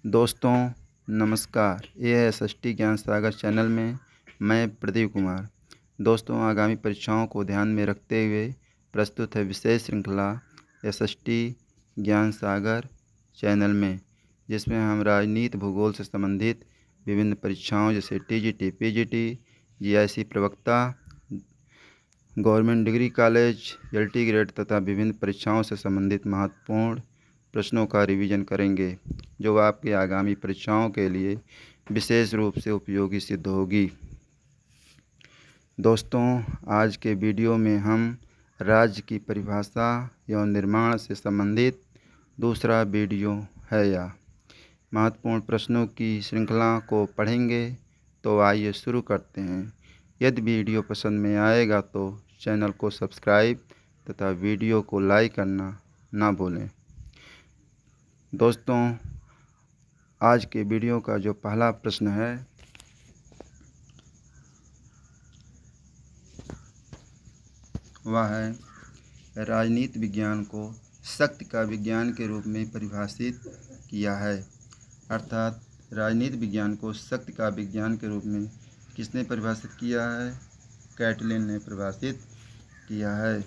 दोस्तों नमस्कार। ये है एसएसटी ज्ञान सागर चैनल में मैं प्रदीप कुमार। दोस्तों आगामी परीक्षाओं को ध्यान में रखते हुए प्रस्तुत है विशेष श्रृंखला एसएसटी ज्ञान सागर चैनल में, जिसमें हम राजनीति भूगोल से संबंधित विभिन्न परीक्षाओं जैसे टीजीटी, पीजीटी, जीआईसी प्रवक्ता, government degree college, LT grade तथा विभिन्न परीक्षाओं से संबंधित महत्वपूर्ण प्रश्नों का रिवीजन करेंगे, जो आपके आगामी परीक्षाओं के लिए विशेष रूप से उपयोगी सिद्ध होगी। दोस्तों आज के वीडियो में हम राज्य की परिभाषा एवं निर्माण से संबंधित दूसरा वीडियो है या महत्वपूर्ण प्रश्नों की श्रृंखला को पढ़ेंगे। तो आइए शुरू करते हैं। यदि वीडियो पसंद में आएगा तो चैनल को सब्सक्राइब तथा वीडियो को लाइक करना ना भूलें। दोस्तों आज के वीडियो का जो पहला प्रश्न है वह है, राजनीति विज्ञान को शक्ति का विज्ञान के रूप में परिभाषित किया है। अर्थात राजनीति विज्ञान को शक्ति का विज्ञान के रूप में किसने परिभाषित किया है? कैटलिन ने परिभाषित किया है।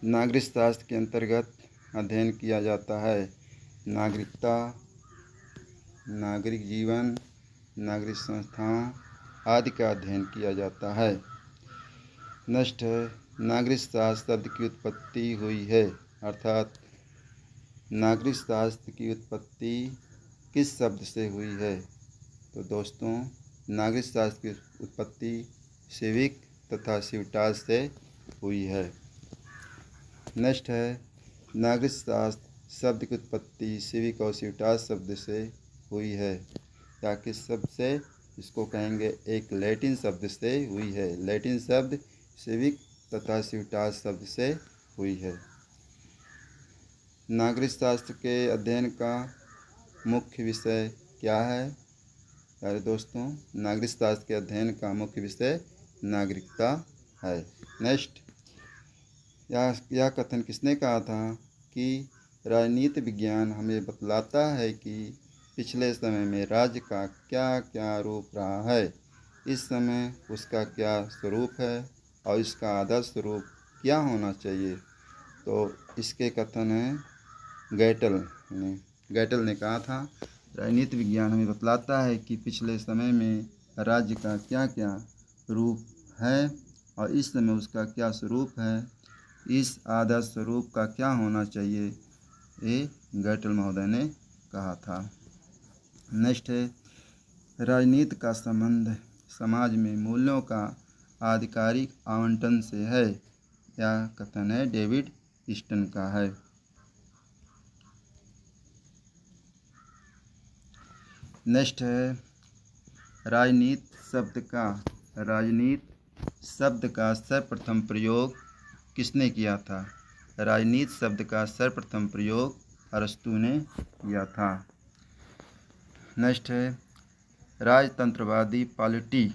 नागरिक शास्त्र के अंतर्गत अध्ययन किया जाता है। नागरिकता, नागरिक जीवन, नागरिक संस्थाओं आदि का अध्ययन किया जाता है। नेक्स्ट है, नागरिक शास्त्र शब्द की उत्पत्ति हुई है। अर्थात नागरिक शास्त्र की उत्पत्ति किस शब्द से हुई है? तो दोस्तों नागरिक शास्त्र की उत्पत्ति सिविक तथा सिविटास से हुई है। नेक्स्ट है, नागरिक शास्त्र शब्द की उत्पत्ति सिविक और सिविटास शब्द से हुई है या किस शब्द से? इसको कहेंगे एक लैटिन शब्द से हुई है। लैटिन शब्द सिविक तथा सिविटास शब्द से हुई है। नागरिक शास्त्र के अध्ययन का मुख्य विषय क्या है? प्यारे दोस्तों नागरिक शास्त्र के अध्ययन का मुख्य विषय नागरिकता है। नेक्स्ट, यह कथन किसने कहा था कि राजनीति विज्ञान हमें बतलाता है कि पिछले समय में राज्य का क्या क्या रूप रहा है, इस समय उसका क्या स्वरूप है और इसका आदर्श स्वरूप क्या होना चाहिए। तो इसके कथन हैं गैटल ने कहा था, राजनीति विज्ञान हमें बतलाता है कि पिछले समय में राज्य का क्या क्या रूप है और इस समय उसका क्या स्वरूप है, इस आदर्श स्वरूप का क्या होना चाहिए, ये गैटल महोदय ने कहा था। नेक्स्ट है, राजनीति का संबंध समाज में मूल्यों का आधिकारिक आवंटन से है। यह कथन है डेविड ईस्टन का है। नेक्स्ट है, राजनीति शब्द का सर्वप्रथम प्रयोग किसने किया था? राजनीति शब्द का सर्वप्रथम प्रयोग अरस्तु ने किया था। नेक्स्ट है, राजतंत्रवादी पॉलिटी,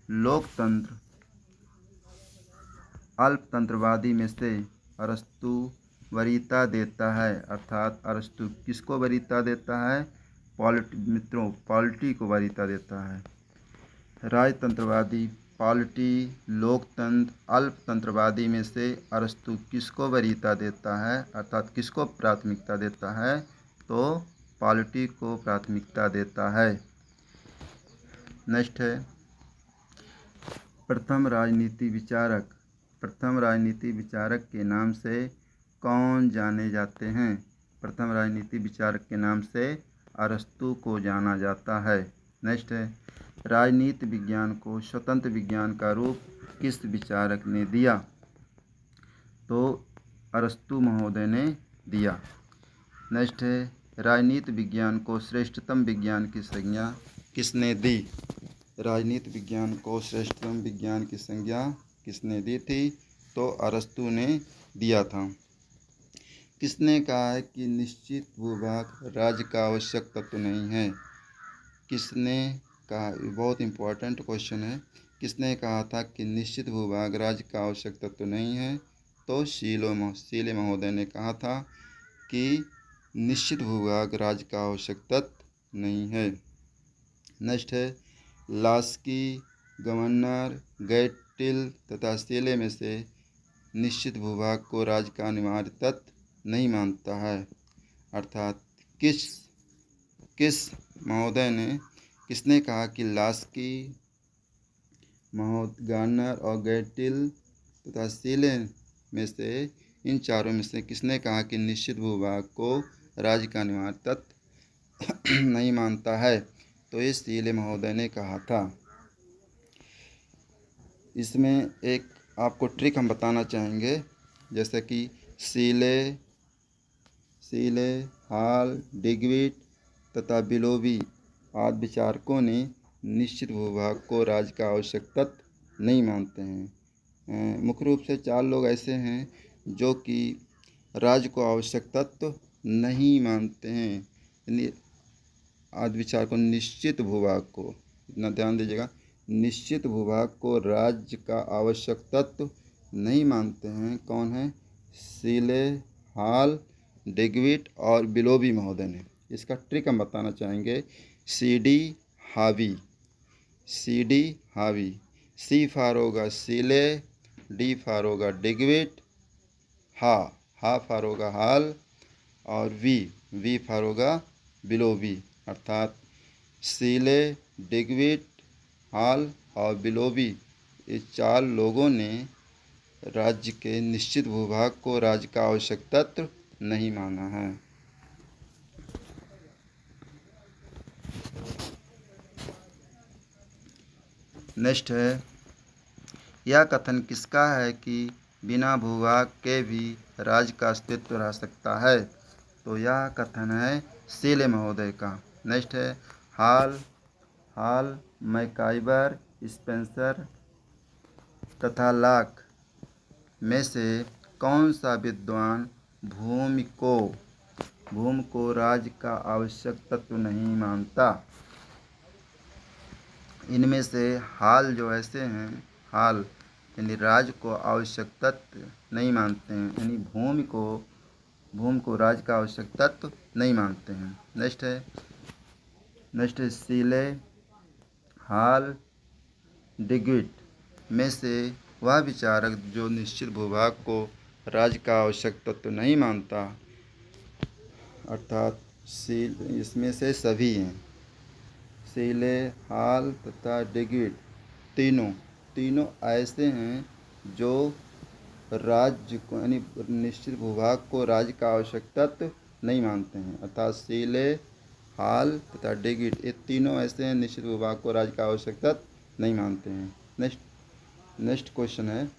लोकतंत्र, अल्पतंत्रवादी में से अरस्तु वरीयता देता है। अर्थात अरस्तु किसको वरीयता देता है? पॉलिटी को वरीयता देता है। राजतंत्रवादी, पॉलिटी, लोकतंत्र, अल्पतंत्रवादी में से अरस्तु किसको वरीयता देता है? अर्थात किसको प्राथमिकता देता है? तो पॉलिटी को प्राथमिकता देता है। नेक्स्ट है, प्रथम राजनीति विचारक के नाम से कौन जाने जाते हैं? प्रथम राजनीति विचारक के नाम से अरस्तु को जाना जाता है। नेक्स्ट है, राजनीति विज्ञान को स्वतंत्र विज्ञान का रूप किस विचारक ने दिया? तो अरस्तु महोदय ने दिया। नेक्स्ट है, राजनीति विज्ञान को श्रेष्ठतम विज्ञान की संज्ञा किसने दी? राजनीति विज्ञान को श्रेष्ठतम विज्ञान की संज्ञा किसने दी थी? तो अरस्तु ने दिया था। किसने कहा है कि निश्चित भूभाग राज्य का आवश्यक तत्व नहीं है? किसने कहा? बहुत इम्पोर्टेंट क्वेश्चन है। किसने कहा था कि निश्चित भूभाग राज्य का आवश्यक तत्व नहीं है? तो शीले महोदय ने कहा था कि निश्चित भूभाग राज्य का आवश्यक तत्व नहीं है। नेक्स्ट है लास्की, गवर्नर, गैटिल तथा शीले में से निश्चित भूभाग को राज्य का अनिवार्य तत्व नहीं मानता है। अर्थात किस महोदय ने किसने कहा कि लास्की, गवर्नर और गैटिल तथा शीले में से इन चारों में से किसने कहा कि निश्चित भूभाग को राज्य का अनिवार्य तत्व नहीं मानता है? तो ये शीले महोदय ने कहा था। इसमें एक आपको ट्रिक हम बताना चाहेंगे, जैसे कि शीले, हॉल, डिग्विड तथा बिलोबी आदि विचारकों ने निश्चित भूभाग को राज्य का आवश्यक तत्व नहीं मानते हैं। मुख्य रूप से 4 लोग ऐसे हैं जो कि राज्य को आवश्यक तत्व नहीं मानते हैं। आदि विचारकों निश्चित भूभाग को, इतना ध्यान दीजिएगा, निश्चित भूभाग को राज्य का आवश्यक तत्व नहीं मानते हैं। कौन है? शीले, हॉल, डिग्विड और बिलोबी महोदय ने। इसका ट्रिक हम बताना चाहेंगे। CD हावी, C फार होगा शीले, D फार होगा डिग्विड, हा फार होगा हॉल और V फार होगा बिलोबी। अर्थात शीले, डिग्विड, हॉल और बिलोबी, ये 4 लोगों ने राज्य के निश्चित भूभाग को राज्य का आवश्यक तत्व नहीं माना है। नेक्स्ट है, यह कथन किसका है कि बिना भूभाग के भी राज्य का अस्तित्व रह सकता है? तो यह कथन है शीले महोदय का। नेक्स्ट है हॉल, मैकाइबर, स्पेंसर तथा लॉक में से कौन सा विद्वान भूमि को राज्य का आवश्यक तत्व नहीं मानता? इनमें से हॉल जो ऐसे हैं, हॉल यानी राज्य को आवश्यक तत्व नहीं मानते हैं, यानी भूमि को राज्य का आवश्यक तत्व नहीं मानते हैं। नेक्स्ट है शीले, हॉल, डिग्विड में से वह विचारक जो निश्चित भूभाग को राज्य का आवश्यक तत्व नहीं मानता, अर्थात इसमें से सभी हैं, शीले, हॉल तथा डिग्विड, तीनों ऐसे हैं जो राज्य को यानी निश्चित भूभाग को राज्य का आवश्यक तत्व नहीं मानते हैं। अर्थात शीले, हॉल तथा डिग्विड, ये तीनों ऐसे हैं निश्चित भूभाग को राज्य का आवश्यक तत्व नहीं मानते हैं। नेक्स्ट क्वेश्चन है,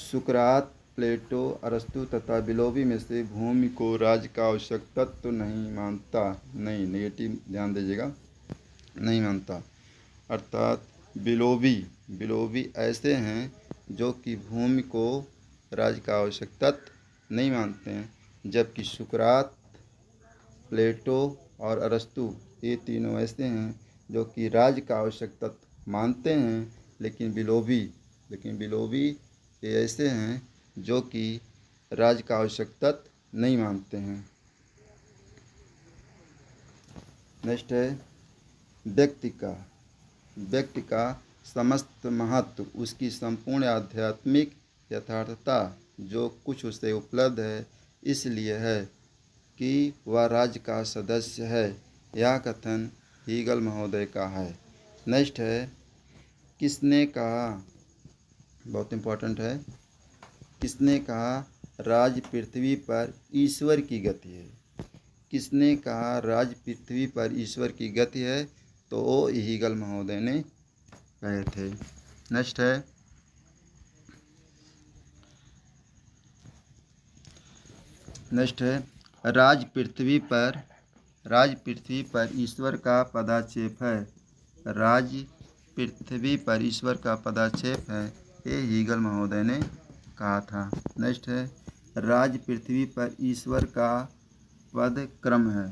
सुकरात, प्लेटो, अरस्तु तथा बिलोबी में से भूमि को राज्य का आवश्यक तत्व नहीं मानता? नहीं, नेगेटिव ध्यान दीजिएगा, नहीं मानता। अर्थात बिलोबी ऐसे हैं जो कि भूमि को राज्य का आवश्यक तत्व नहीं मानते हैं, जबकि सुकरात, प्लेटो और अरस्तु ये तीनों ऐसे हैं जो कि राज्य का आवश्यक तत्व मानते हैं, लेकिन बिलोबी ये ऐसे हैं जो कि राज्य का आवश्यक तत्व नहीं मानते हैं। नेक्स्ट है, व्यक्ति का समस्त महत्व उसकी संपूर्ण आध्यात्मिक यथार्थता जो कुछ उसे उपलब्ध है इसलिए है कि वह राज्य का सदस्य है। यह कथन हीगल महोदय का है। नेक्स्ट है, किसने कहा, बहुत इम्पोर्टेंट है, किसने कहा राज्य पृथ्वी पर ईश्वर की गति है? किसने कहा राज्य पृथ्वी पर ईश्वर की गति है? तो वो हीगल महोदय ने कहे थे। नेक्स्ट है राज्य पृथ्वी पर ईश्वर का पदाक्षेप है। राज्य पृथ्वी पर ईश्वर का पदाक्षेप है, ये हीगल महोदय ने कहा था। नेक्स्ट है, राज्य पृथ्वी पर ईश्वर का पद क्रम है।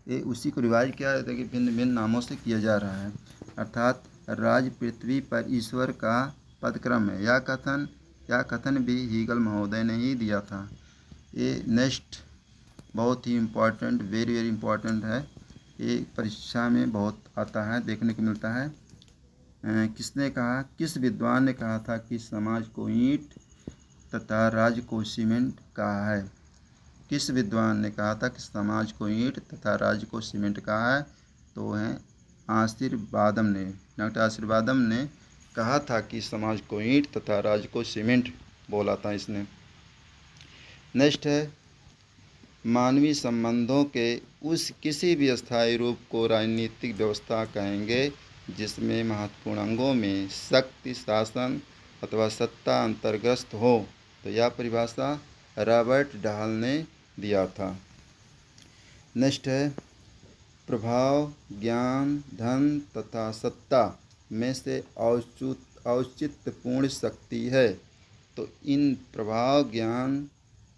ये उसी को रिवाइज किया जाता है कि भिन्न भिन्न नामों से किया जा रहा है। अर्थात राज्य पृथ्वी पर ईश्वर का पदक्रम है। यह यह कथन भी हीगल महोदय ने ही दिया था। ये नेक्स्ट बहुत ही इम्पोर्टेंट, वेरी वेरी इम्पोर्टेंट है। ये परीक्षा में बहुत आता है, देखने को मिलता है। किसने कहा, किस विद्वान ने कहा था कि समाज को ईंट तथा राज्य को सीमेंट कहा है? किस विद्वान ने कहा था कि समाज को ईंट तथा राज्य को सीमेंट कहा है? तो है आशीर्वादम ने, डॉक्टर आशीर्वादम ने कहा था कि समाज को ईंट तथा राज्य को सीमेंट बोला था इसने। नेक्स्ट है, मानवीय संबंधों के उस किसी भी स्थायी रूप को राजनीतिक व्यवस्था कहेंगे जिसमें महत्वपूर्ण अंगों में शक्ति, शासन अथवा सत्ता अंतर्ग्रस्त हो। तो यह परिभाषा रॉबर्ट डाहल ने दिया था। नेक्स्ट है, प्रभाव ज्ञान, धन तथा सत्ता में से औचित्यपूर्ण शक्ति है। तो इन प्रभाव, ज्ञान,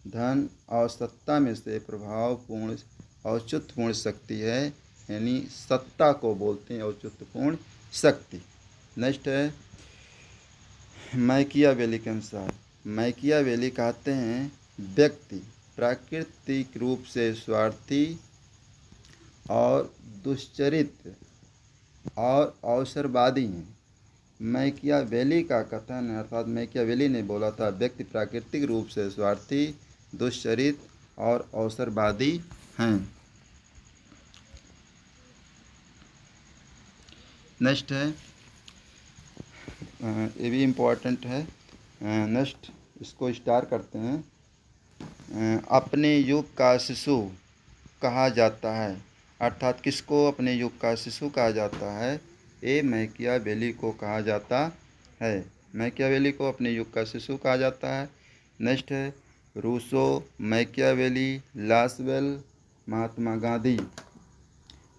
धन और सत्ता में से प्रभावपूर्ण औचित्यपूर्ण शक्ति है, यानी सत्ता को बोलते हैं औचित्यपूर्ण शक्ति। नेक्स्ट है, मैकियावेली के अनुसार, मैकियावेली कहते हैं व्यक्ति प्राकृतिक रूप से स्वार्थी और दुश्चरित्र और अवसरवादी हैं। मैकियावेली का कथन है, अर्थात मैकियावेली ने बोला था व्यक्ति प्राकृतिक रूप से स्वार्थी, दुश्चरित्र और अवसरवादी हैं। नेक्स्ट है, ये भी इम्पोर्टेंट है। नेक्स्ट इसको स्टार करते हैं। अपने युग का शिशु कहा जाता है, अर्थात किसको अपने युग का शिशु कहा जाता है? ये मैकियावेली को कहा जाता है। मैकियावेली को अपने युग का शिशु कहा जाता है। नेक्स्ट है, Rousseau, Machiavelli, Lasswell, Mahatma Gandhi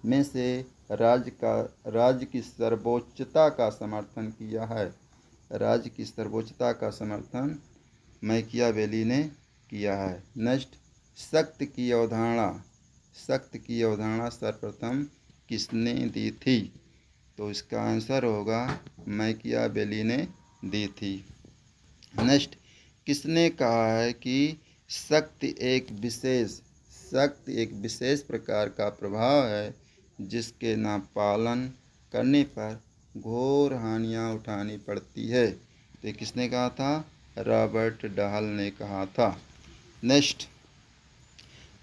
में से राज्य की सर्वोच्चता का समर्थन किया है। राज्य की सर्वोच्चता का समर्थन मैकियावेली ने किया है। नेक्स्ट, शक्ति की अवधारणा सर्वप्रथम किसने दी थी? तो इसका आंसर होगा मैकियावेली ने दी थी। नेक्स्ट, किसने कहा है कि शक्ति एक विशेष प्रकार का प्रभाव है जिसके न पालन करने पर घोर हानियाँ उठानी पड़ती है? तो किसने कहा था? रॉबर्ट डाहल ने कहा था। नेक्स्ट,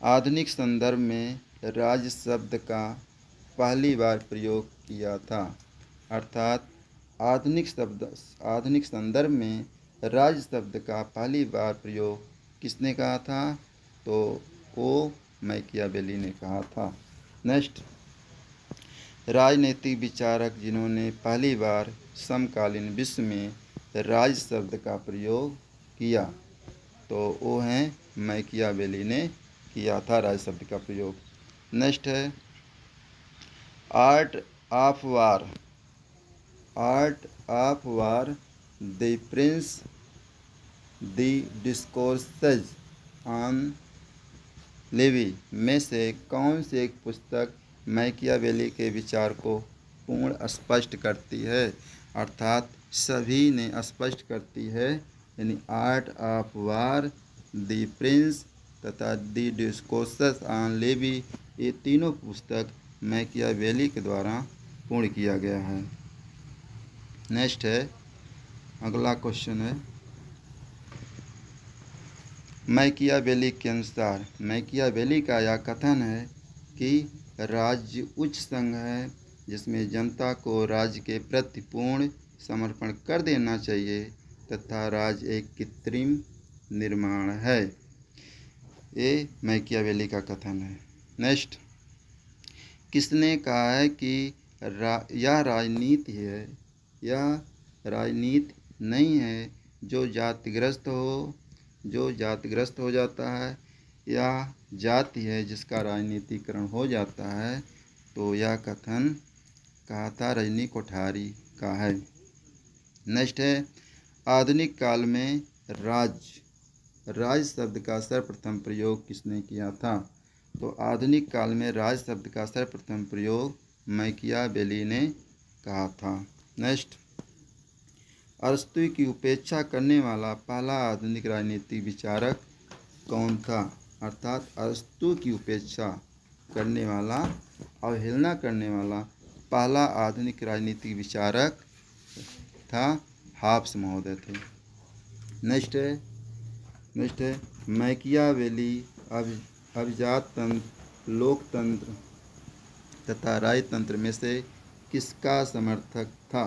आधुनिक संदर्भ में राज्य शब्द का पहली बार प्रयोग किया था, अर्थात आधुनिक संदर्भ में राज्य शब्द का पहली बार प्रयोग किसने कहा था? तो वो मैकियावेली ने कहा था। नेक्स्ट, राजनीतिक विचारक जिन्होंने पहली बार समकालीन विश्व में राज्य शब्द का प्रयोग किया, तो वो हैं मैकियावेली ने किया था राज्य शब्द का प्रयोग। नेक्स्ट है, art of war, the prince, the discourses on Livy में से कौन सी एक पुस्तक मैकियावेली के विचार को पूर्ण स्पष्ट करती है? अर्थात सभी ने स्पष्ट करती है, यानी art of war, the Prince तथा द डिस्कोर्सेस ऑन लेवी, ये तीनों पुस्तक मैकियावेली के द्वारा पूर्ण किया गया है। नेक्स्ट है, अगला क्वेश्चन है, मैकियावेली के अनुसार मैकियावेली का यह कथन है कि राज्य उच्च संघ है जिसमें जनता को राज्य के प्रति पूर्ण समर्पण कर देना चाहिए तथा राज्य एक कृत्रिम निर्माण है। ये मैकियावेली का कथन है। नेक्स्ट, किसने कहा है कि यह राजनीति है, यह राजनीति नहीं है जो जातिग्रस्त हो जाता है, या जाति है जिसका राजनीतिकरण हो जाता है? तो यह कथन कहा था रजनी कोठारी का है। नेक्स्ट है, आधुनिक काल में राज शब्द का सर्वप्रथम प्रयोग किसने किया था? तो आधुनिक काल में राज शब्द का सर्वप्रथम प्रयोग मैकियावेली ने कहा था। नेक्स्ट, अरस्तु की उपेक्षा करने वाला पहला आधुनिक राजनीतिक विचारक कौन था? अर्थात अरस्तु की उपेक्षा करने वाला, अवहेलना करने वाला पहला आधुनिक राजनीतिक विचारक था हॉब्स महोदय थे। नेक्स्ट है मैकियावेली अभिजात तंत्र, लोकतंत्र तथा राजतंत्र में से किसका समर्थक था?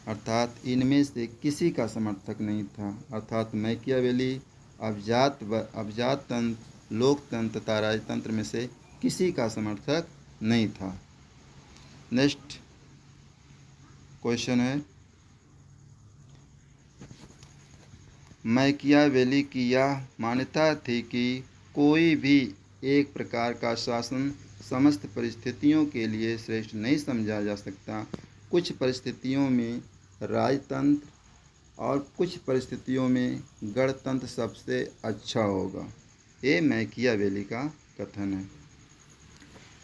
अर्थात इनमें से किसी का समर्थक नहीं था। अर्थात मैकियावेली अभिजात तंत्र, लोकतंत्र तथा राजतंत्र में से किसी का समर्थक नहीं था। नेक्स्ट क्वेश्चन है मैकियावेली की यह मान्यता थी कि कोई भी एक प्रकार का शासन समस्त परिस्थितियों के लिए श्रेष्ठ नहीं समझा जा सकता। कुछ परिस्थितियों में राजतंत्र और कुछ परिस्थितियों में गणतंत्र सबसे अच्छा होगा। ये मैकियावेली का कथन है।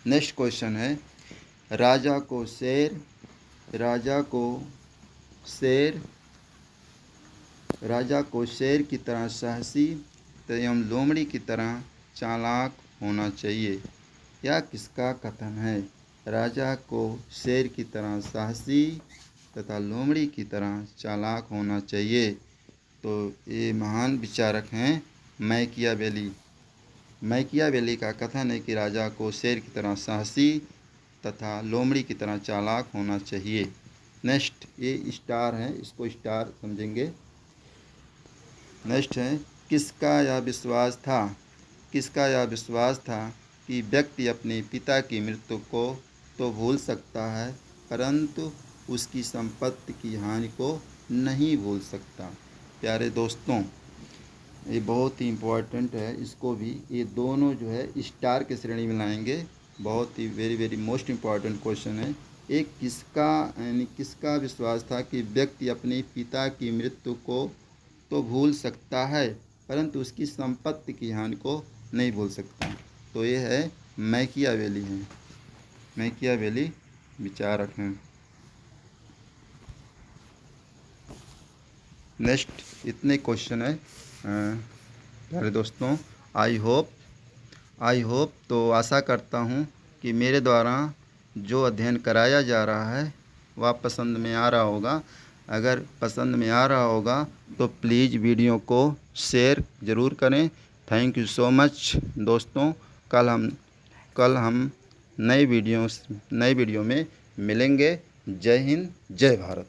नेक्स्ट क्वेश्चन है राजा को शेर की तरह साहसी एवं लोमड़ी की तरह चालाक होना चाहिए। यह किसका कथन है? राजा को शेर की तरह साहसी तथा लोमड़ी की तरह चालाक होना चाहिए। तो ये महान विचारक हैं मैकियावेली का कथन है कि राजा को शेर की तरह साहसी तथा लोमड़ी की तरह चालाक होना चाहिए। नेक्स्ट ये स्टार है, इसको स्टार समझेंगे। नेक्स्ट है किसका यह विश्वास था कि व्यक्ति अपने पिता की मृत्यु को तो भूल सकता है परंतु उसकी संपत्ति की हानि को नहीं भूल सकता। प्यारे दोस्तों, ये बहुत ही इम्पोर्टेंट है, इसको भी ये दोनों जो है स्टार के श्रेणी में लाएंगे। बहुत ही वेरी मोस्ट इम्पॉर्टेंट क्वेश्चन है। एक किसका विश्वास था कि व्यक्ति अपने पिता की मृत्यु को तो भूल सकता है परंतु उसकी संपत्ति की हानि को नहीं भूल सकता। तो ये है मैकियावेली विचारक हैं। नेक्स्ट इतने क्वेश्चन है प्यारे दोस्तों। आई होप तो आशा करता हूँ कि मेरे द्वारा जो अध्ययन कराया जा रहा है वह पसंद में आ रहा होगा। अगर पसंद में आ रहा होगा तो प्लीज़ वीडियो को शेयर ज़रूर करें। थैंक यू सो मच दोस्तों। कल हम नए वीडियो में मिलेंगे। जय हिंद, जय भारत।